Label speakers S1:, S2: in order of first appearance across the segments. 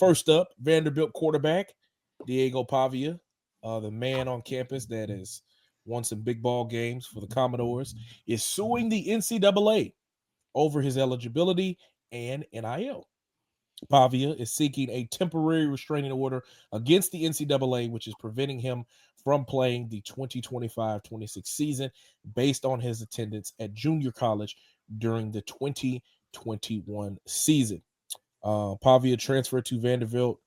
S1: First up, Vanderbilt quarterback Diego Pavia, the man on campus that has won some big ball games for the Commodores, is suing the NCAA over his eligibility and NIL. Pavia is seeking a temporary restraining order against the NCAA, which is preventing him from playing the 2025-26 season based on his attendance at junior college during the 2021 season. Pavia transferred to Vanderbilt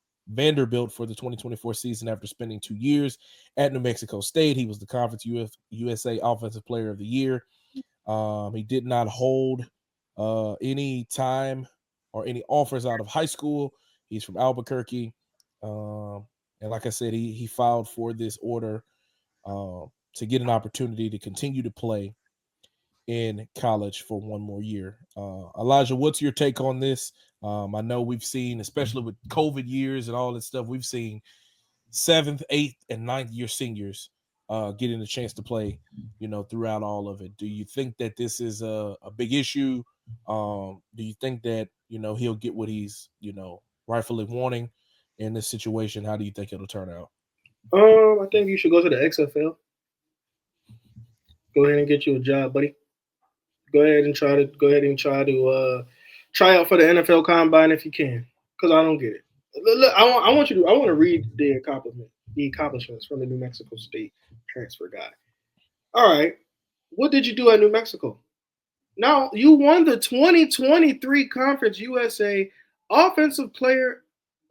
S1: for the 2024 season after spending 2 years at New Mexico State. He was the Conference USA Offensive Player of the Year. He did not hold any time or any offers out of high school. He's from Albuquerque. And like I said, he filed for this order to get an opportunity to continue to play in college for one more year. Elijah, what's your take on this? I know we've seen, especially with COVID years and all this stuff, we've seen 7th, 8th, and 9th year seniors getting a chance to play, throughout all of it. Do you think that this is a big issue? Do you think that, he'll get what he's, rightfully wanting in this situation? How do you think it'll turn out?
S2: I think you should go to the XFL. Go ahead and get you a job, buddy. Go ahead and try out for the NFL Combine if you can, because I don't get it. Look, I want to read the accomplishments from the New Mexico State transfer guy. All right, what did you do at New Mexico? Now you won the 2023 Conference USA Offensive Player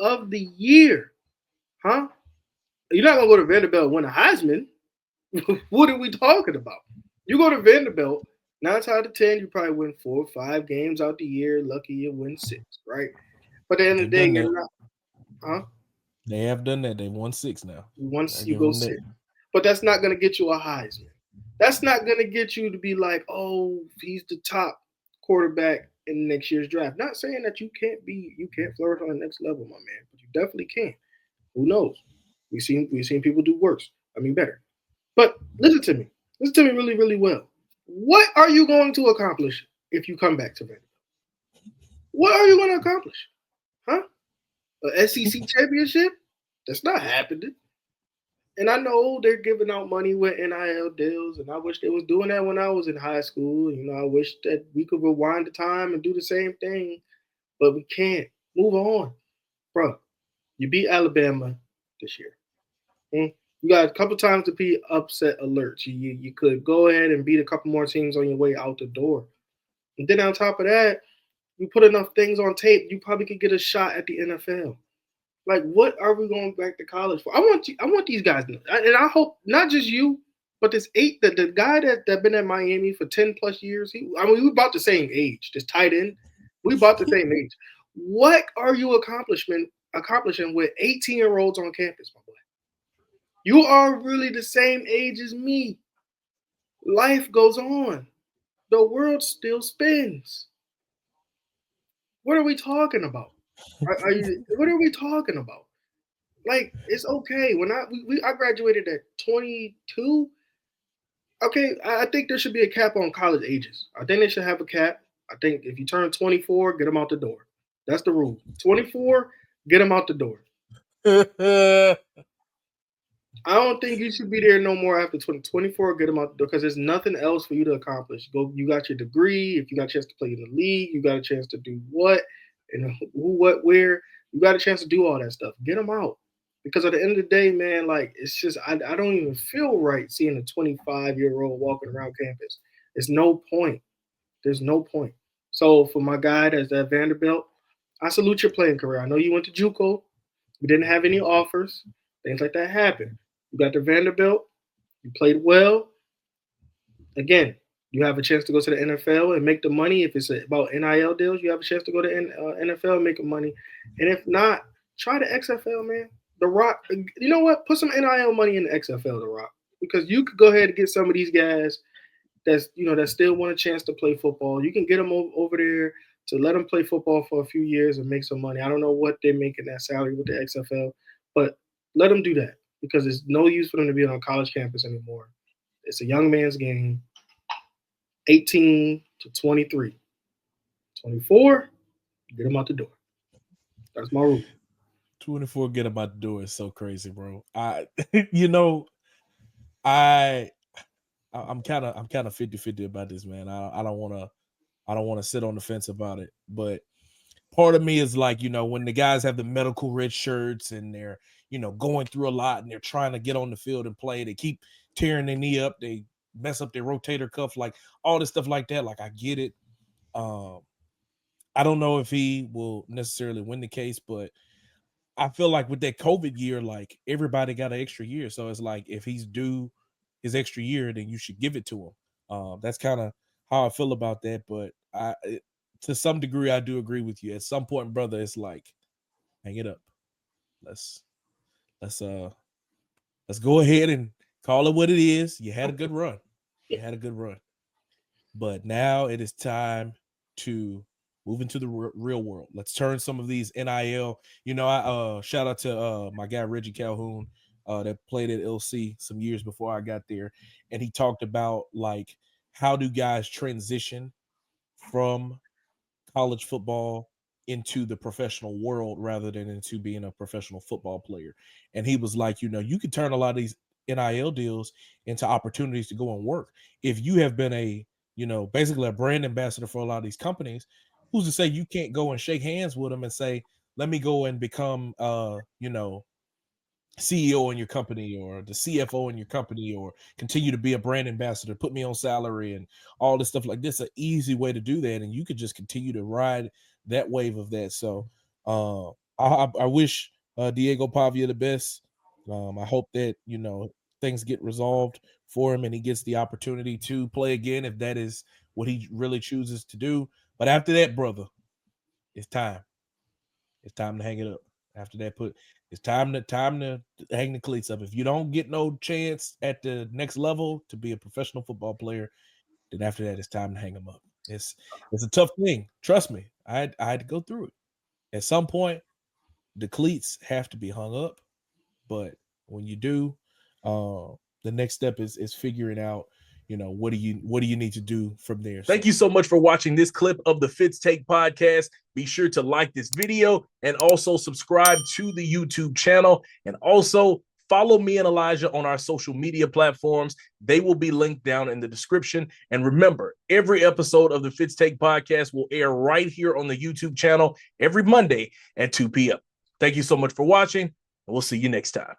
S2: of the Year, huh? You're not gonna go to Vanderbilt and win a Heisman. What are we talking about? You go to Vanderbilt. 9 out of 10, you probably win 4 or 5 games out the year. Lucky you win 6, right? But at the end of the day, you're not, huh?
S1: They have done that. They won 6 now.
S2: Once you go 6, but that's not going to get you a Heisman. That's not going to get you to be like, oh, he's the top quarterback in next year's draft. Not saying that you can't flourish on the next level, my man, but you definitely can. Who knows? We've seen people do worse. Better. But listen to me really, really well. What are you going to accomplish if you come back to Vanderbilt? What are you going to accomplish? Huh? An SEC championship? That's not happening. And I know they're giving out money with NIL deals, and I wish they was doing that when I was in high school. I wish that we could rewind the time and do the same thing, but we can't. Move on. Bro, you beat Alabama this year. You got a couple times to be upset alerts. You could go ahead and beat a couple more teams on your way out the door. And then on top of that, you put enough things on tape, you probably could get a shot at the NFL. Like, what are we going back to college for? I want these guys, and I hope not just you, but the guy that been at Miami for 10 plus years. We about the same age. This tight end, we about the same age. What are you accomplishing with 18-year-olds on campus, my boy? You are really the same age as me. Life goes on. The world still spins. What are we talking about? What are we talking about? Like, it's okay. When I graduated at 22. Okay, I think there should be a cap on college ages. I think they should have a cap. I think if you turn 24, get them out the door. That's the rule. 24, get them out the door. I don't think you should be there no more after 24. Get them out the door because there's nothing else for you to accomplish. You got your degree. If you got a chance to play in the league, you got a chance to do what and who, what, where. You got a chance to do all that stuff. Get them out because at the end of the day, man, like it's just I don't even feel right seeing a 25-year-old walking around campus. There's no point. There's no point. So for my guy that's at Vanderbilt, I salute your playing career. I know you went to JUCO. You didn't have any offers. Things like that happen. You got to Vanderbilt. You played well. Again, you have a chance to go to the NFL and make the money. If it's about NIL deals, you have a chance to go to NFL and make the money. And if not, try the XFL, man. The Rock, you know what? Put some NIL money in the XFL, The Rock. Because you could go ahead and get some of these guys that still want a chance to play football. You can get them over there to let them play football for a few years and make some money. I don't know what they're making that salary with the XFL, but let them do that because there's no use for them to be on a college campus anymore. It's a young man's game, 18 to 23. 24, get them out the door. That's my rule.
S1: 24 get him out the door is so crazy, bro. You know, I I'm kind of 50-50 about this, man. I don't want to sit on the fence about it, but part of me is like, you know, when the guys have the medical red shirts and they're, you know, going through a lot and they're trying to get on the field and play, they keep tearing their knee up, they mess up their rotator cuff, like all this stuff like that. Like I get it. Um, I don't know if he will necessarily win the case, but I feel like with that COVID year, like everybody got an extra year. So it's like if he's due his extra year, then you should give it to him. That's kind of how I feel about that. But to some degree, I do agree with you. At some point, brother, it's like, hang it up. Let's let's uh let's go ahead and call it what it is. You had a good run. You had a good run. But now it is time to move into the real world. Let's turn some of these NIL. You know, I shout out to my guy Reggie Calhoun that played at LC some years before I got there, and he talked about like how do guys transition from college football into the professional world rather than into being a professional football player. And he was like, you know, you could turn a lot of these NIL deals into opportunities to go and work. If you have been a, you know, basically a brand ambassador for a lot of these companies, who's to say you can't go and shake hands with them and say, let me go and become you know, CEO in your company or the CFO in your company or continue to be a brand ambassador, put me on salary and all this stuff like this. An easy way to do that. And you could just continue to ride that wave of that. So I wish Diego Pavia the best. I hope that, you know, things get resolved for him and he gets the opportunity to play again if that is what he really chooses to do. But after that, brother, it's time. It's time to hang it up. After that, it's time to hang the cleats up. If you don't get no chance at the next level to be a professional football player, then after that, it's time to hang them up. It's a tough thing. Trust me. I had to go through it. At some point, the cleats have to be hung up. But when you do, the next step is figuring out, you know, what do you need to do from there. Thank you so much for watching this clip of the Fitz Take podcast. Be sure to like this video and also subscribe to the YouTube channel, and also follow me and Elijah on our social media platforms. They will be linked down in the description. And remember, every episode of the Fitz Take podcast will air right here on the YouTube channel every Monday at 2 p.m. Thank you so much for watching, and we'll see you next time.